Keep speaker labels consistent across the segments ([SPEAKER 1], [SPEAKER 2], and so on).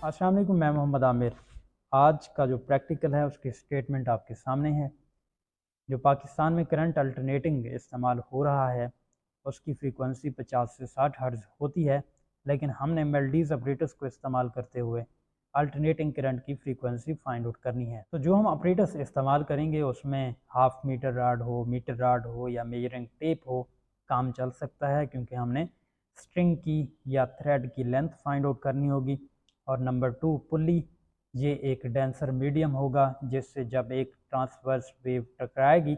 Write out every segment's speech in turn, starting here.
[SPEAKER 1] अस्सलाम वालेकुम, मैं मोहम्मद आमिर। आज का जो प्रैक्टिकल है उसकी स्टेटमेंट आपके सामने है। जो पाकिस्तान में करंट अल्टरनेटिंग इस्तेमाल हो रहा है उसकी फ्रीक्वेंसी 50 से 60 हर्ट्ज़ होती है, लेकिन हमने मेल्डीज ऑपरेटर्स को इस्तेमाल करते हुए अल्टरनेटिंग करंट की फ्रीक्वेंसी फाइंड आउट करनी है। तो जो हम ऑपरेटर्स इस्तेमाल करेंगे उसमें हाफ मीटर राड हो, मीटर राड हो या मेजरिंग टेप हो, काम चल सकता है, क्योंकि हमने स्ट्रिंग की या थ्रेड की लेंथ फाइंड आउट करनी होगी। और नंबर 2 पुली, ये एक डेंसर मीडियम होगा जिससे जब एक ट्रांसवर्स वेव टकराएगी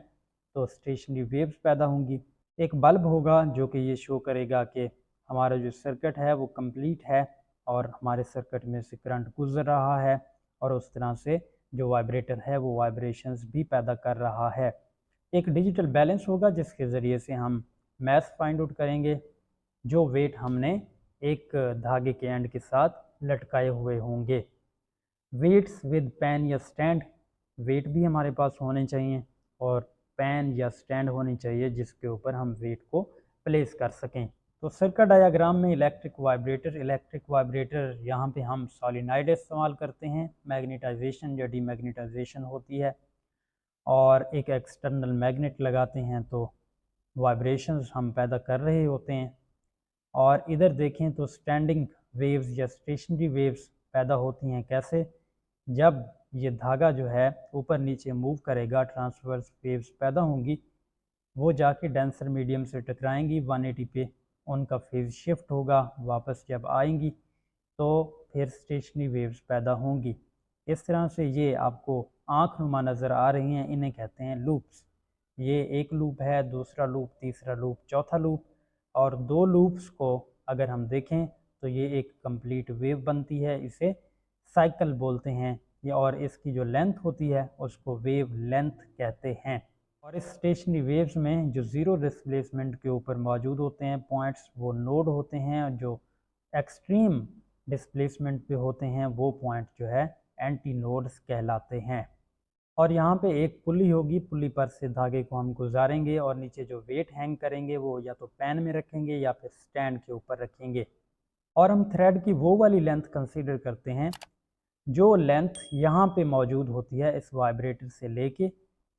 [SPEAKER 1] तो स्टेशनरी वेव्स पैदा होंगी। एक बल्ब होगा जो कि ये शो करेगा कि हमारा जो सर्किट है वो कंप्लीट है और हमारे सर्किट में से करंट गुजर रहा है, और उस तरह से जो वाइब्रेटर है वो वाइब्रेशंस भी पैदा कर रहा है। एक डिजिटल बैलेंस होगा जिसके ज़रिए से हम मैथ फाइंड आउट करेंगे। जो वेट हमने एक धागे के एंड के साथ लटकाए हुए होंगे। वेट्स विद पेन या स्टैंड, वेट भी हमारे पास होने चाहिए और पेन या स्टैंड होनी चाहिए जिसके ऊपर हम वेट को प्लेस कर सकें। तो सर्किट डायग्राम में इलेक्ट्रिक वाइब्रेटर यहाँ पे हम सॉलिनॉइड इस्तेमाल करते हैं। मैग्नेटाइजेशन या डीमैग्नेटाइजेशन होती है और एक एक्सटर्नल मैग्नेट लगाते हैं तो वाइब्रेशंस हम पैदा कर रहे होते हैं। और इधर देखें तो स्टैंडिंग वेव्स या स्टेशनरी वेव्स पैदा होती हैं। कैसे? जब ये धागा जो है ऊपर नीचे मूव करेगा, ट्रांसवर्स वेव्स पैदा होंगी, वो जाके डेंसर मीडियम से टकराएंगी 180 पे, उनका फेज शिफ्ट होगा, वापस जब आएंगी तो फिर स्टेशनरी वेव्स पैदा होंगी। इस तरह से ये आपको आँख नुमा नज़र आ रही हैं, इन्हें कहते हैं लूप्स। ये एक लूप है, दूसरा लूप, तीसरा लूप, चौथा लूप, और दो लूप्स को अगर हम देखें तो ये एक कंप्लीट वेव बनती है, इसे साइकिल बोलते हैं ये, और इसकी जो लेंथ होती है उसको वेव लेंथ कहते हैं। और इस स्टेशनरी वेव्स में जो ज़ीरो डिस्प्लेसमेंट के ऊपर मौजूद होते हैं पॉइंट्स, वो नोड होते हैं। जो एक्सट्रीम डिस्प्लेसमेंट पे होते हैं वो पॉइंट जो है एंटी नोड्स कहलाते हैं। और यहाँ पे एक पुली होगी, पुली पर से धागे को हम गुजारेंगे और नीचे जो वेट हैंग करेंगे वो या तो पैन में रखेंगे या फिर स्टैंड के ऊपर रखेंगे। और हम थ्रेड की वो वाली लेंथ कंसीडर करते हैं जो लेंथ यहाँ पे मौजूद होती है इस वाइब्रेटर से लेके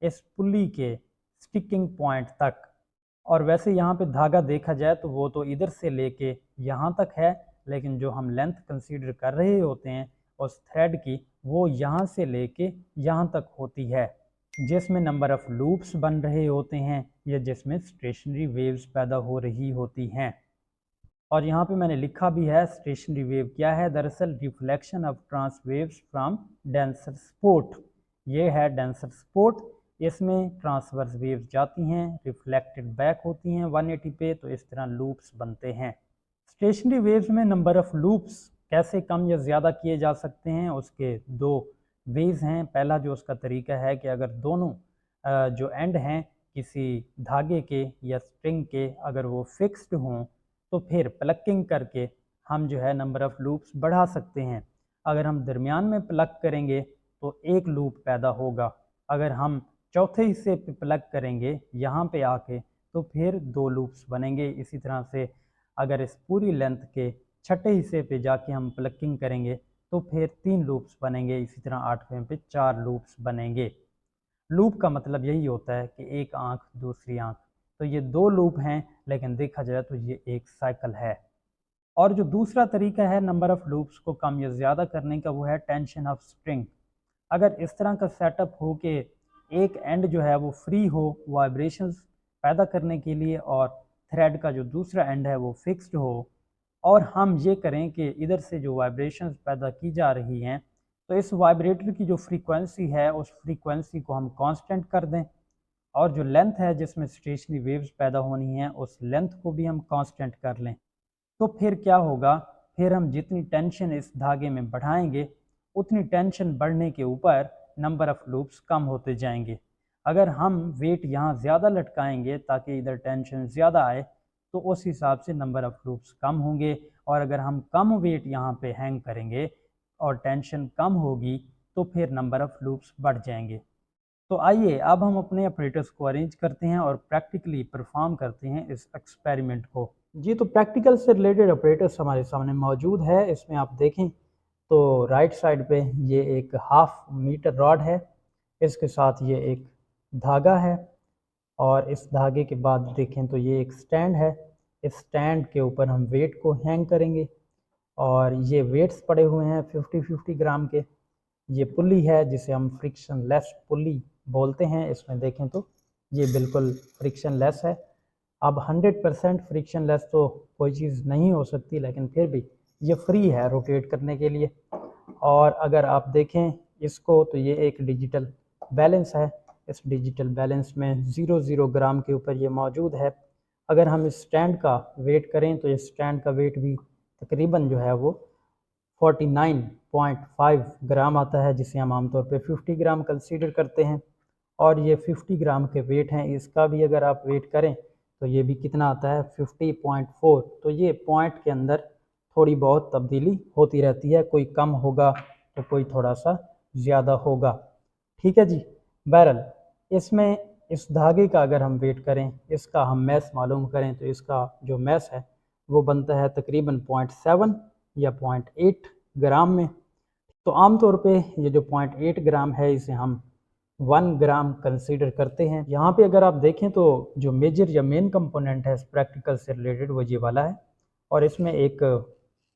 [SPEAKER 1] इस पुली के स्टिकिंग पॉइंट तक। और वैसे यहाँ पे धागा देखा जाए तो वो तो इधर से लेके यहाँ तक है, लेकिन जो हम लेंथ कंसीडर कर रहे होते हैं उस थ्रेड की, वो यहाँ से लेके यहाँ तक होती है, जिसमें नंबर ऑफ़ लूप्स बन रहे होते हैं या जिसमें स्टेशनरी वेव्स पैदा हो रही होती हैं। और यहाँ पे मैंने लिखा भी है स्टेशनरी वेव क्या है। दरअसल reflection of trans waves from denser spot, ये है डेंसर स्पॉट। इसमें ट्रांसवर्स वेव्स जाती हैं, रिफ्लेक्टेड बैक होती हैं 180 पे, तो इस तरह लूप्स बनते हैं। स्टेशनरी वेव्स में नंबर ऑफ़ लूप्स कैसे कम या ज़्यादा किए जा सकते हैं, उसके दो वेज हैं। पहला जो उसका तरीका है कि अगर दोनों जो एंड हैं किसी धागे के या स्ट्रिंग के, अगर वो फिक्स्ड हों तो फिर प्लकिंग करके हम जो है नंबर ऑफ़ लूप्स बढ़ा सकते हैं। अगर हम दरमियान में प्लग करेंगे तो एक लूप पैदा होगा। अगर हम चौथे हिस्से पे प्लग करेंगे यहाँ पे आके तो फिर दो लूप्स बनेंगे। इसी तरह से अगर इस पूरी लेंथ के छठे हिस्से पे जाके हम प्लकिंग करेंगे तो फिर 3 लूप्स बनेंगे। इसी तरह 8वें पे 4 लूप्स बनेंगे। लूप का मतलब यही होता है कि एक आँख दूसरी आँख, तो ये 2 लूप हैं, लेकिन देखा जाए तो ये एक साइकिल है। और जो दूसरा तरीका है नंबर ऑफ़ लूप्स को कम या ज़्यादा करने का, वो है टेंशन ऑफ स्ट्रिंग। अगर इस तरह का सेटअप हो कि एक एंड जो है वो फ्री हो वाइब्रेशंस पैदा करने के लिए और थ्रेड का जो दूसरा एंड है वो फिक्स्ड हो, और हम ये करें कि इधर से जो वाइब्रेशंस पैदा की जा रही हैं तो इस वाइब्रेटर की जो फ्रीक्वेंसी है उस फ्रीक्वेंसी को हम कांस्टेंट कर दें, और जो लेंथ है जिसमें स्टेशनरी वेव्स पैदा होनी है उस लेंथ को भी हम कांस्टेंट कर लें, तो फिर क्या होगा, फिर हम जितनी टेंशन इस धागे में बढ़ाएंगे उतनी टेंशन बढ़ने के ऊपर नंबर ऑफ़ लूप्स कम होते जाएंगे। अगर हम वेट यहाँ ज़्यादा लटकाएंगे ताकि इधर टेंशन ज़्यादा आए तो उस हिसाब से नंबर ऑफ़ लूप्स कम होंगे, और अगर हम कम वेट यहाँ पे हैंग करेंगे और टेंशन कम होगी तो फिर नंबर ऑफ़ लूप्स बढ़ जाएंगे। तो आइए अब हम अपने ऑपरेटर्स को अरेंज करते हैं और प्रैक्टिकली परफॉर्म करते हैं इस एक्सपेरिमेंट को। जी, तो प्रैक्टिकल से रिलेटेड ऑपरेटर्स हमारे सामने मौजूद है। इसमें आप देखें तो राइट साइड पे ये एक 1/2 मीटर रॉड है, इसके साथ ये एक धागा है, और इस धागे के बाद देखें तो ये एक स्टैंड है। इस स्टैंड के ऊपर हम वेट को हैंग करेंगे, और ये वेट्स पड़े हुए हैं 50-50 ग्राम के। ये पुली है जिसे हम फ्रिक्शन लेस पुली बोलते हैं। इसमें देखें तो ये बिल्कुल फ्रिक्शन लेस है। अब 100% फ्रिक्शन लेस तो कोई चीज़ नहीं हो सकती, लेकिन फिर भी ये फ्री है रोटेट करने के लिए। और अगर आप देखें इसको तो ये एक डिजिटल बैलेंस है। इस डिजिटल बैलेंस में 00 ग्राम के ऊपर ये मौजूद है। अगर हम इस स्टैंड का वेट करें तो इस स्टैंड का वेट भी तकरीबन जो है वो 49.5 ग्राम आता है, जिसे हम आमतौर पे 50 ग्राम कंसीडर करते हैं। और ये 50 ग्राम के वेट हैं, इसका भी अगर आप वेट करें तो ये भी कितना आता है 50.4। तो ये पॉइंट के अंदर थोड़ी बहुत तब्दीली होती रहती है, कोई कम होगा तो कोई थोड़ा सा ज़्यादा होगा। ठीक है जी। बहरहाल इसमें इस धागे का अगर हम वेट करें, इसका हम मैस मालूम करें, तो इसका जो मैस है वो बनता है तकरीबन 0.7 या 0.8 ग्राम में। तो आमतौर पे ये जो 0.8 ग्राम है इसे हम 1 ग्राम कंसीडर करते हैं। यहाँ पे अगर आप देखें तो जो मेजर या मेन कंपोनेंट है इस प्रैक्टिकल से रिलेटेड वो ये वाला है, और इसमें एक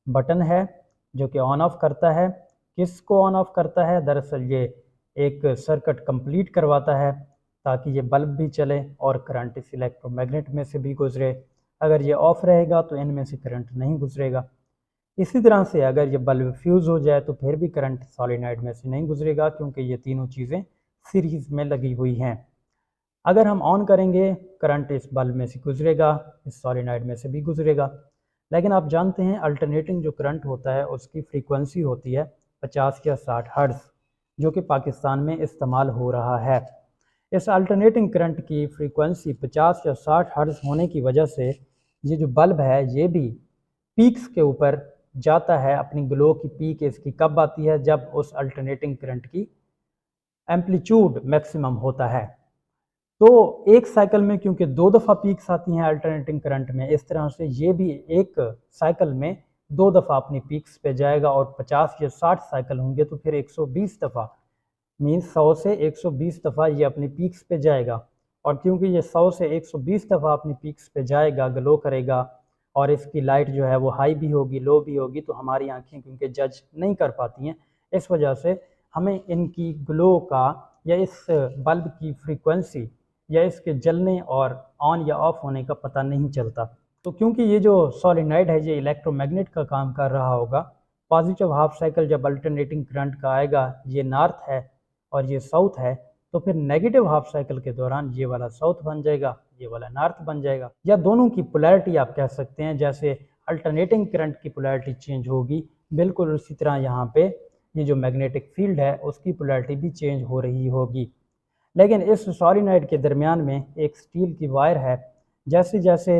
[SPEAKER 1] बटन है जो कि ऑन ऑफ करता है। किसको ऑन ऑफ करता है? दरअसल ये एक सर्किट कंप्लीट करवाता है ताकि ये बल्ब भी चले और करंट इस इलेक्ट्रोमैग्नेट में से भी गुजरे। अगर ये ऑफ रहेगा तो इनमें से करंट नहीं गुजरेगा। इसी तरह से अगर ये बल्ब फ्यूज़ हो जाए तो फिर भी करंट सॉलिनॉइड में से नहीं गुजरेगा, क्योंकि ये तीनों चीज़ें सीरीज़ में लगी हुई हैं। अगर हम ऑन करेंगे करंट इस बल्ब में से गुजरेगा, इस सॉलिनॉइड में से भी गुजरेगा। लेकिन आप जानते हैं अल्टरनेटिंग जो करंट होता है उसकी फ्रीक्वेंसी होती है 50 या 60 हर्ट्ज़, जो कि पाकिस्तान में इस्तेमाल हो रहा है। इस अल्टरनेटिंग करंट की फ्रीक्वेंसी 50 या 60 हर्ट्ज़ होने की वजह से ये जो बल्ब है ये भी पीक्स के ऊपर जाता है। अपनी ग्लो की पीक इसकी कब आती है? जब उस अल्टरनेटिंग करंट की एम्पलीट्यूड मैक्सिमम होता है। तो एक साइकिल में क्योंकि 2 दफ़ा पीक्स आती हैं अल्टरनेटिंग करंट में, इस तरह से ये भी एक साइकिल में 2 दफ़ा अपनी पीक्स पे जाएगा, और 50 या 60 साइकिल होंगे तो फिर 120 दफ़ा मीन्स 100 से 120 दफ़ा ये अपनी पीक्स पे जाएगा। और क्योंकि ये 100 से 120 दफ़ा अपनी पीक्स पे जाएगा, ग्लो करेगा, और इसकी लाइट जो है वो हाई भी होगी लो भी होगी, तो हमारी आंखें क्योंकि जज नहीं कर पाती हैं, इस वजह से हमें इनकी ग्लो का या इस बल्ब की फ्रीक्वेंसी या इसके जलने और ऑन या ऑफ होने का पता नहीं चलता। तो क्योंकि ये जो सॉलिनॉइड है ये इलेक्ट्रोमैग्नेट का काम कर रहा होगा, पॉजिटिव हाफ साइकिल जब अल्टरनेटिंग करंट का आएगा, ये नॉर्थ है और ये साउथ है, तो फिर नेगेटिव हाफ साइकिल के दौरान ये वाला साउथ बन जाएगा, ये वाला नॉर्थ बन जाएगा, या दोनों की पोलैरिटी आप कह सकते हैं। जैसे अल्टरनेटिंग करंट की पोलैरिटी चेंज होगी, बिल्कुल उसी तरह यहाँ पे ये जो मैग्नेटिक फील्ड है उसकी पोलैरिटी भी चेंज हो रही होगी। लेकिन इस सॉलिनॉइड के दरमियान में एक स्टील की वायर है, जैसे जैसे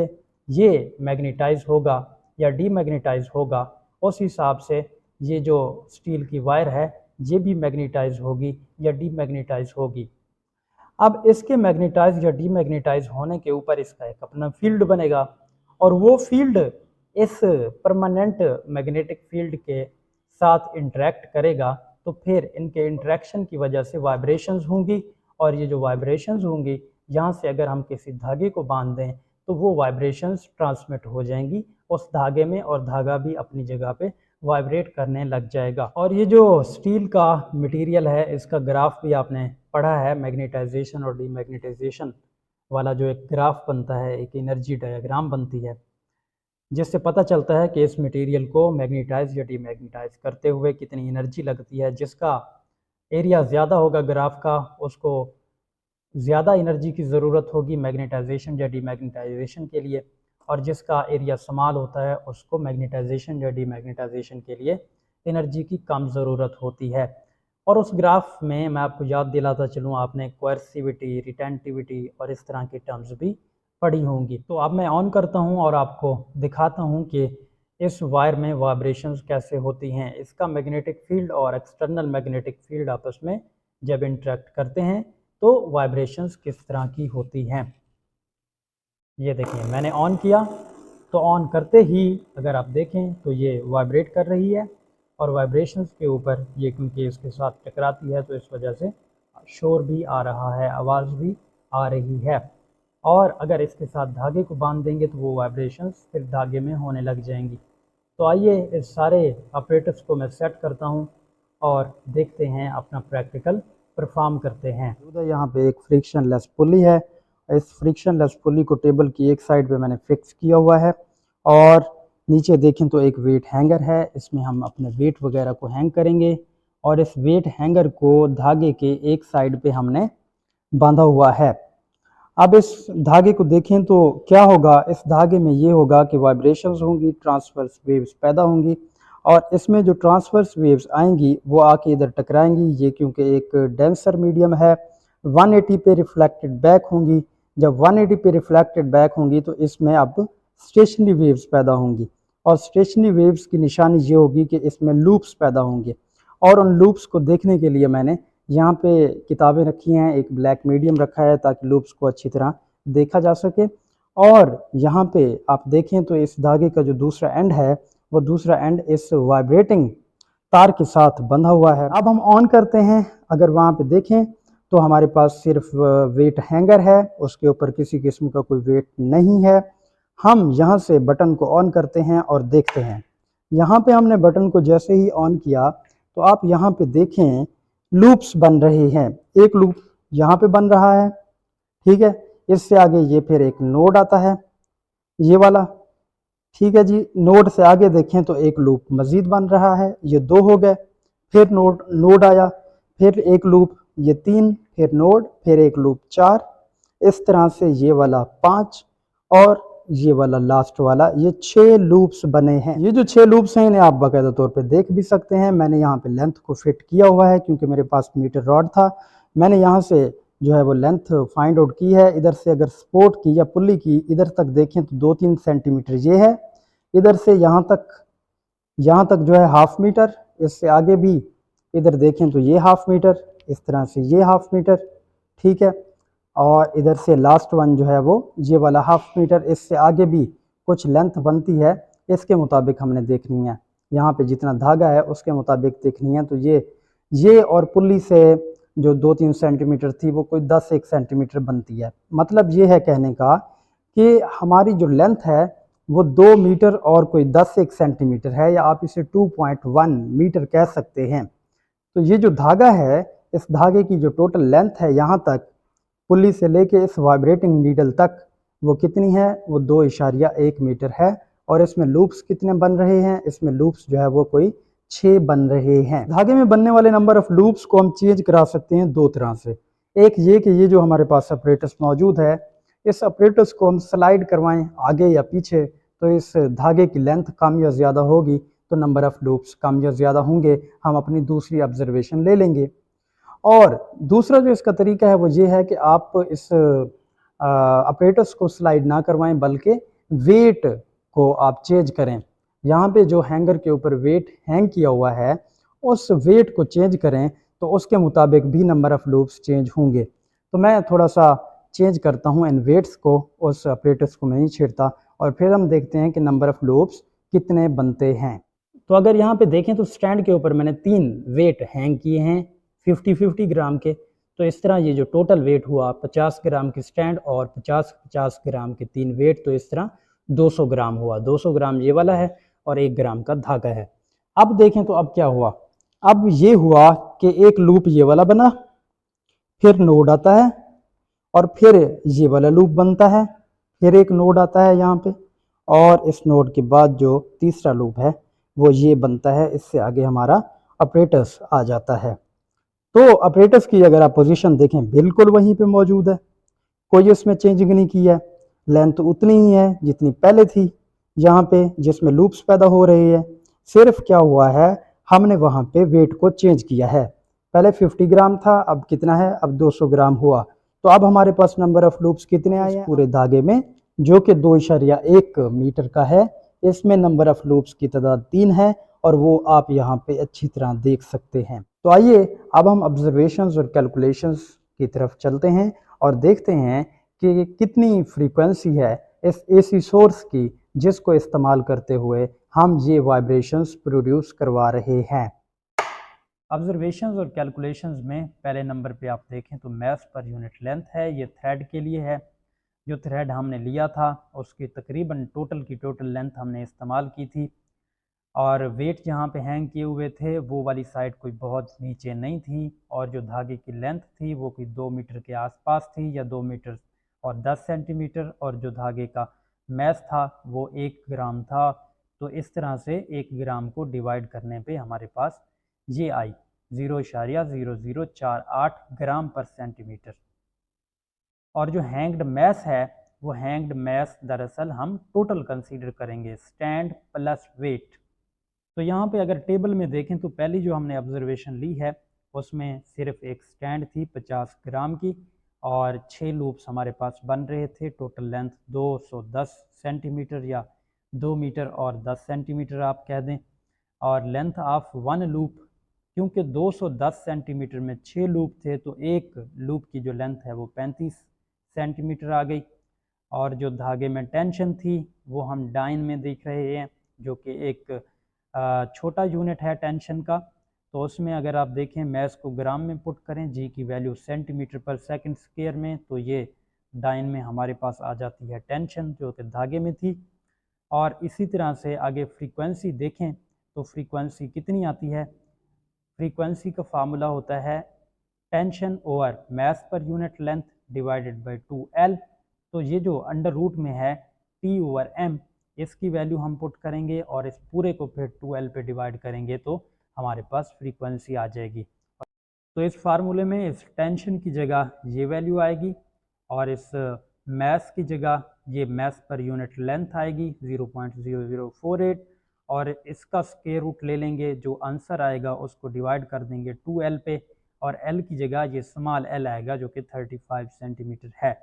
[SPEAKER 1] ये मैग्नेटाइज होगा या डीमैग्नेटाइज होगा, उस हिसाब से ये जो स्टील की वायर है ये भी मैग्नेटाइज होगी या डीमैग्नेटाइज होगी। अब इसके मैग्नेटाइज या डीमैग्नेटाइज होने के ऊपर इसका एक अपना फील्ड बनेगा, और वो फील्ड इस परमानेंट मैग्नेटिक फील्ड के साथ इंटरेक्ट करेगा। तो फिर इनके इंटरेक्शन की वजह से वाइब्रेशंस होंगी, और ये जो वाइब्रेशंस होंगी यहाँ से अगर हम किसी धागे को बांध दें तो वो वाइब्रेशंस ट्रांसमिट हो जाएंगी उस धागे में, और धागा भी अपनी जगह पे वाइब्रेट करने लग जाएगा। और ये जो स्टील का मटेरियल है इसका ग्राफ भी आपने पढ़ा है, मैग्नेटाइजेशन और डीमैग्नेटाइजेशन वाला जो एक ग्राफ बनता है, एक एनर्जी डायग्राम बनती है, जिससे पता चलता है कि इस मटेरियल को मैग्नेटाइज या डीमैग्नेटाइज करते हुए कितनी एनर्जी लगती है। जिसका एरिया ज़्यादा होगा ग्राफ का, उसको ज़्यादा एनर्जी की ज़रूरत होगी मैग्नेटाइजेशन या डीमैग्नेटाइजेशन के लिए, और जिसका एरिया स्मॉल होता है उसको मैग्नेटाइजेशन या डीमैग्नेटाइजेशन के लिए एनर्जी की कम ज़रूरत होती है। और उस ग्राफ में मैं आपको याद दिलाता चलूँ, आपने कोएर्सिविटी, रिटेंटिविटी और इस तरह की टर्म्स भी पड़ी होंगी। तो अब मैं ऑन करता हूँ और आपको दिखाता हूँ कि इस वायर में वाइब्रेशंस कैसे होती हैं। इसका मैग्नेटिक फील्ड और एक्सटर्नल मैग्नेटिक फील्ड आपस में जब इंटरेक्ट करते हैं तो वाइब्रेशंस किस तरह की होती हैं। ये देखिए मैंने ऑन किया, तो ऑन करते ही अगर आप देखें तो ये वाइब्रेट कर रही है, और वाइब्रेशंस के ऊपर ये क्योंकि इसके साथ टकराती है तो इस वजह से शोर भी आ रहा है, आवाज़ भी आ रही है। और अगर इसके साथ धागे को बांध देंगे तो वो वाइब्रेशंस फिर धागे में होने लग जाएंगी। तो आइए इस सारे ऑपरेटर्स को मैं सेट करता हूँ और देखते हैं, अपना प्रैक्टिकल परफॉर्म करते हैं। यहाँ पे एक फ्रिक्शन लेस पुली है। इस फ्रिक्शन लेस पुली को टेबल की एक साइड पे मैंने फिक्स किया हुआ है और नीचे देखें तो एक वेट हैंगर है। इसमें हम अपने वेट वगैरह को हैंग करेंगे और इस वेट हैंगर को धागे के एक साइड पे हमने बांधा हुआ है। अब इस धागे को देखें तो क्या होगा, इस धागे में ये होगा कि वाइब्रेशंस होंगी, ट्रांसवर्स वेव्स पैदा होंगी और इसमें जो ट्रांसवर्स वेव्स आएंगी वो आके इधर टकराएंगी। ये क्योंकि एक डेंसर मीडियम है, 180 पे रिफ्लेक्टेड बैक होंगी। जब 180 पे रिफ्लेक्टेड बैक होंगी तो इसमें अब स्टेशनरी वेव्स पैदा होंगी और स्टेशनरी वेव्स की निशानी ये होगी कि इसमें लूप्स पैदा होंगे। और उन लूप्स को देखने के लिए मैंने यहाँ पे किताबें रखी हैं, एक ब्लैक मीडियम रखा है ताकि लूप्स को अच्छी तरह देखा जा सके। और यहाँ पे आप देखें तो इस धागे का जो दूसरा एंड है वो दूसरा एंड इस वाइब्रेटिंग तार के साथ बंधा हुआ है। अब हम ऑन करते हैं। अगर वहाँ पे देखें तो हमारे पास सिर्फ वेट हैंगर है, उसके ऊपर किसी किस्म का कोई वेट नहीं है। हम यहाँ से बटन को ऑन करते हैं और देखते हैं। यहाँ पे हमने बटन को जैसे ही ऑन किया तो आप यहाँ पे देखें लूप्स बन रहे हैं। एक लूप यहाँ पे बन रहा है, ठीक है। इससे आगे ये फिर एक नोड आता है, ये वाला, ठीक है जी। नोड से आगे देखें तो एक लूप मजीद बन रहा है, ये 2 हो गए। फिर नोड आया, फिर एक लूप, ये 3, फिर नोड, फिर एक लूप 4। इस तरह से ये वाला 5 और ये वाला लास्ट वाला, ये 6 लूप्स बने हैं। ये जो 6 लूप्स हैं इन्हें आप बाकायदा तौर पे देख भी सकते हैं। मैंने यहाँ पे लेंथ को फिट किया हुआ है क्योंकि मेरे पास मीटर रॉड था। मैंने यहाँ से जो है वो लेंथ फाइंड आउट की है। इधर से अगर सपोर्ट की या पुल्ली की इधर तक देखें तो 2-3 सेंटीमीटर ये है। इधर से यहाँ तक जो है 1/2 मीटर। इससे आगे भी इधर देखें तो ये 1/2 मीटर, इस तरह से ये 1/2 मीटर, ठीक है। और इधर से लास्ट वन जो है वो ये वाला 1/2 मीटर। इससे आगे भी कुछ लेंथ बनती है, इसके मुताबिक हमने देखनी है। यहाँ पे जितना धागा है उसके मुताबिक देखनी है। तो ये और पुल्ली से जो 2-3 सेंटीमीटर थी वो कोई 10-1 सेंटीमीटर बनती है। मतलब ये है कहने का कि हमारी जो लेंथ है वो 2 मीटर और कोई 10-1 सेंटीमीटर है, या आप इसे 2.1 मीटर कह सकते हैं। तो ये जो धागा है, इस धागे की जो टोटल लेंथ है यहाँ तक पुल्ली से लेके इस वाइब्रेटिंग नीडल तक, वो कितनी है, वो 2.1 मीटर है। और इसमें लूप्स कितने बन रहे हैं, इसमें लूप्स जो है वो कोई 6 बन रहे हैं। धागे में बनने वाले नंबर ऑफ लूप्स को हम चेंज करा सकते हैं 2 तरह से। एक ये कि ये जो हमारे पास ऑपरेटर्स मौजूद है, इस ऑपरेटर्स को हम स्लाइड करवाएं आगे या पीछे, तो इस धागे की लेंथ कम या ज़्यादा होगी तो नंबर ऑफ लूप्स कम या ज़्यादा होंगे। हम अपनी दूसरी ऑब्जर्वेशन ले लेंगे। और दूसरा जो इसका तरीका है वो ये है कि आप इस ऑपरेटर्स को स्लाइड ना करवाएं बल्कि वेट को आप चेंज करें। यहाँ पे जो हैंगर के ऊपर वेट हैंग किया हुआ है उस वेट को चेंज करें तो उसके मुताबिक भी नंबर ऑफ लूप्स चेंज होंगे। तो मैं थोड़ा सा चेंज करता हूँ इन वेट्स को, उस ऑपरेटर्स को मैं नहीं छेड़ता, और फिर हम देखते हैं कि नंबर ऑफ लूप्स कितने बनते हैं। तो अगर यहाँ पे देखें तो स्टैंड के ऊपर मैंने 3 वेट हैंग किए हैं 50-50 ग्राम के। तो इस तरह ये जो टोटल वेट हुआ 50 ग्राम की स्टैंड और 50-50 ग्राम के 3 वेट, तो इस तरह 200 ग्राम हुआ। 200 ग्राम ये वाला है और 1 ग्राम का धागा है। अब देखें तो अब क्या हुआ, अब ये हुआ कि एक लूप ये वाला बना, फिर नोड आता है और फिर ये वाला लूप बनता है, फिर एक नोड आता है यहाँ पे, और इस नोड के बाद जो तीसरा लूप है वो ये बनता है। इससे आगे हमारा ऑपरेटर्स आ जाता है। तो ऑपरेटर्स की अगर आप पोजीशन देखें बिल्कुल वहीं पे मौजूद है, कोई उसमें चेंजिंग नहीं की है। लेंथ उतनी ही है जितनी पहले थी यहाँ पे जिसमें लूप्स पैदा हो रहे हैं। सिर्फ क्या हुआ है, हमने वहाँ पे वेट को चेंज किया है। पहले 50 ग्राम था, अब कितना है, अब 200 ग्राम हुआ। तो अब हमारे पास नंबर ऑफ लूप्स कितने आए हैं पूरे धागे में, जो कि 2.1 मीटर का है। इसमें नंबर ऑफ लूप्स की तादाद 3 है और वो आप यहाँ पे अच्छी तरह देख सकते हैं। तो आइए अब हम ऑब्जर्वेशंस और कैलकुलेशंस की तरफ चलते हैं और देखते हैं कि कितनी फ्रीक्वेंसी है इस एसी सोर्स की जिसको इस्तेमाल करते हुए हम ये वाइब्रेशंस प्रोड्यूस करवा रहे हैं। ऑब्जर्वेशंस और कैलकुलेशंस में पहले नंबर पे आप देखें तो मास पर यूनिट लेंथ है, ये थ्रेड के लिए है। जो थ्रेड हमने लिया था उसकी तकरीबन टोटल की टोटल लेंथ हमने इस्तेमाल की थी, और वेट जहाँ पे हैंग किए हुए थे वो वाली साइड कोई बहुत नीचे नहीं थी, और जो धागे की लेंथ थी वो कोई 2 मीटर के आसपास थी, या 2 मीटर और 10 सेंटीमीटर, और जो धागे का मैस था वो 1 ग्राम था। तो इस तरह से 1 ग्राम को डिवाइड करने पे हमारे पास ये आई 0.0048 ग्राम पर सेंटीमीटर। और जो हैंग्ड मैस है वो हैंग्ड मैस दरअसल हम टोटल कंसीडर करेंगे, स्टैंड प्लस वेट। तो यहाँ पे अगर टेबल में देखें तो पहली जो हमने ऑब्जर्वेशन ली है उसमें सिर्फ एक स्टैंड थी 50 ग्राम की, और 6 लूप्स हमारे पास बन रहे थे। टोटल लेंथ 210 सेंटीमीटर या 2 मीटर और 10 सेंटीमीटर आप कह दें। और लेंथ ऑफ वन लूप, क्योंकि 210 सेंटीमीटर में 6 लूप थे तो एक लूप की जो लेंथ है वो 35 सेंटीमीटर आ गई। और जो धागे में टेंशन थी वो हम डाइन में देख रहे हैं, जो कि एक छोटा यूनिट है टेंशन का। तो उसमें अगर आप देखें मैस को ग्राम में पुट करें, जी की वैल्यू सेंटीमीटर पर सेकंड स्क्वायर में, तो ये डाइन में हमारे पास आ जाती है टेंशन जो कि धागे में थी। और इसी तरह से आगे फ्रीक्वेंसी देखें तो फ्रीक्वेंसी कितनी आती है। फ्रीक्वेंसी का फार्मूला होता है tension over mass per unit length divided by 2L। तो ये जो अंडर रूट में है T/M, इसकी वैल्यू हम पुट करेंगे और इस पूरे को फिर 2L पे डिवाइड करेंगे तो हमारे पास फ्रीक्वेंसी आ जाएगी। तो इस फार्मूले में इस टेंशन की जगह ये वैल्यू आएगी, और इस मैस की जगह ये मैस पर यूनिट लेंथ आएगी 0.0048, और इसका स्क्वायर रूट ले लेंगे, जो आंसर आएगा उसको डिवाइड कर देंगे 2L पे, और L की जगह ये स्मॉल l आएगा जो कि 35 सेंटीमीटर है।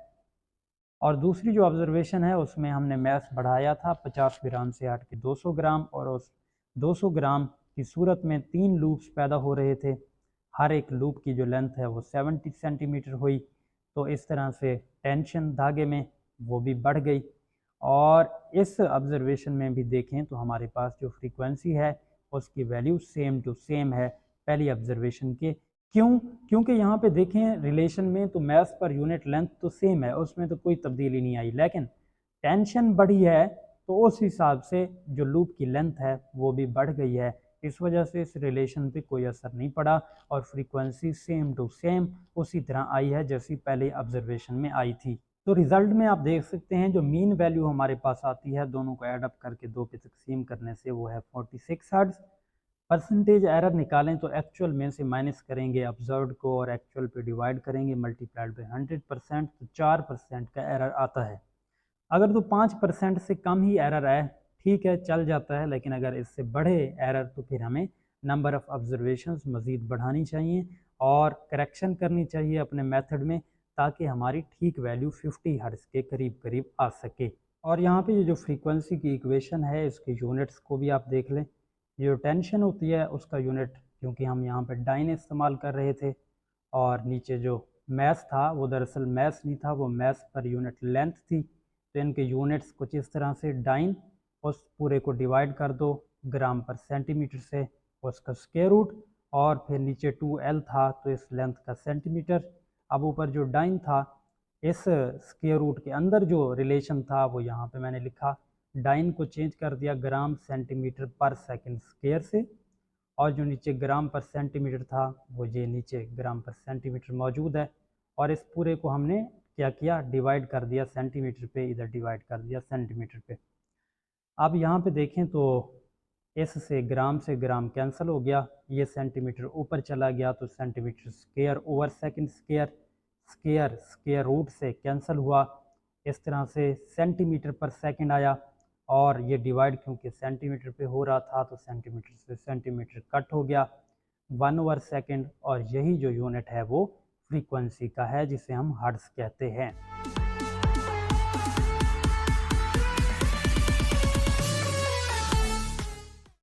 [SPEAKER 1] और दूसरी जो ऑब्जर्वेशन है उसमें हमने मैस बढ़ाया था 50 ग्राम से हट के 200 ग्राम, और उस 200 ग्राम की सूरत में 3 लूप्स पैदा हो रहे थे। हर एक लूप की जो लेंथ है वो 70 सेंटीमीटर हुई। तो इस तरह से टेंशन धागे में वो भी बढ़ गई। और इस ऑब्जर्वेशन में भी देखें तो हमारे पास जो फ्रीक्वेंसी है उसकी वैल्यू सेम टू सेम है पहली ऑब्जर्वेशन के। क्यों? क्योंकि यहाँ पे देखें रिलेशन में तो मैस पर यूनिट लेंथ तो सेम है, उसमें तो कोई तब्दीली नहीं आई, लेकिन टेंशन बढ़ी है तो उस हिसाब से जो लूप की लेंथ है वो भी बढ़ गई है। इस वजह से इस रिलेशन पे कोई असर नहीं पड़ा, और फ्रीक्वेंसी सेम टू सेम उसी तरह आई है जैसी पहले ऑब्जर्वेशन में आई थी। तो रिज़ल्ट में आप देख सकते हैं जो मीन वैल्यू हमारे पास आती है दोनों को ऐड अप करके 2 पे तकसीम करने से वो है 46 हर्ट्ज़। परसेंटेज एरर निकालें तो एक्चुअल में से माइनस करेंगे ऑब्जर्व्ड को और एक्चुअल पे डिवाइड करेंगे मल्टीप्लाइड बाई 100%, तो 4% का एरर आता है। अगर तो 5% से कम ही एरर आए ठीक है, चल जाता है, लेकिन अगर इससे बढ़े एरर तो फिर हमें नंबर ऑफ़ ऑब्जर्वेशंस मज़ीद बढ़ानी चाहिए और करेक्शन करनी चाहिए अपने मेथड में, ताकि हमारी ठीक वैल्यू 50 हर्ट्ज़ के करीब करीब आ सके। और यहाँ पे ये जो फ्रीक्वेंसी की इक्वेशन है इसके यूनिट्स को भी आप देख लें। ये जो टेंशन होती है उसका यूनिट, क्योंकि हम यहाँ पर डाइन इस्तेमाल कर रहे थे, और नीचे जो मैस था वो दरअसल मैस नहीं था, वो मैस पर यूनिट लेंथ थी। तो इनके यूनिट्स कुछ इस तरह से, डाइन उस पूरे को डिवाइड कर दो ग्राम पर सेंटीमीटर से, उसका स्क्वायर रूट, और फिर नीचे 2L था तो इस लेंथ का सेंटीमीटर। अब ऊपर जो डाइन था इस स्क्वायर रूट के अंदर जो रिलेशन था वो यहाँ पे मैंने लिखा, डाइन को चेंज कर दिया ग्राम सेंटीमीटर पर सेकंड स्क्वायर से, और जो नीचे ग्राम पर सेंटीमीटर था वो ये नीचे ग्राम पर सेंटीमीटर मौजूद है, और इस पूरे को हमने क्या किया, डिवाइड कर दिया सेंटीमीटर पे, इधर डिवाइड कर दिया सेंटीमीटर पे। अब यहाँ पे देखें तो इस से ग्राम कैंसिल हो गया, ये सेंटीमीटर ऊपर चला गया तो centimetre square over second square, square square root से कैंसिल हुआ, इस तरह से सेंटीमीटर पर सेकंड आया। और ये डिवाइड क्योंकि सेंटीमीटर पे हो रहा था तो सेंटीमीटर से सेंटीमीटर कट हो गया 1/2 सेकंड, और यही जो यूनिट है वो फ्रीक्वेंसी का है जिसे हम हर्ट्ज़ कहते हैं।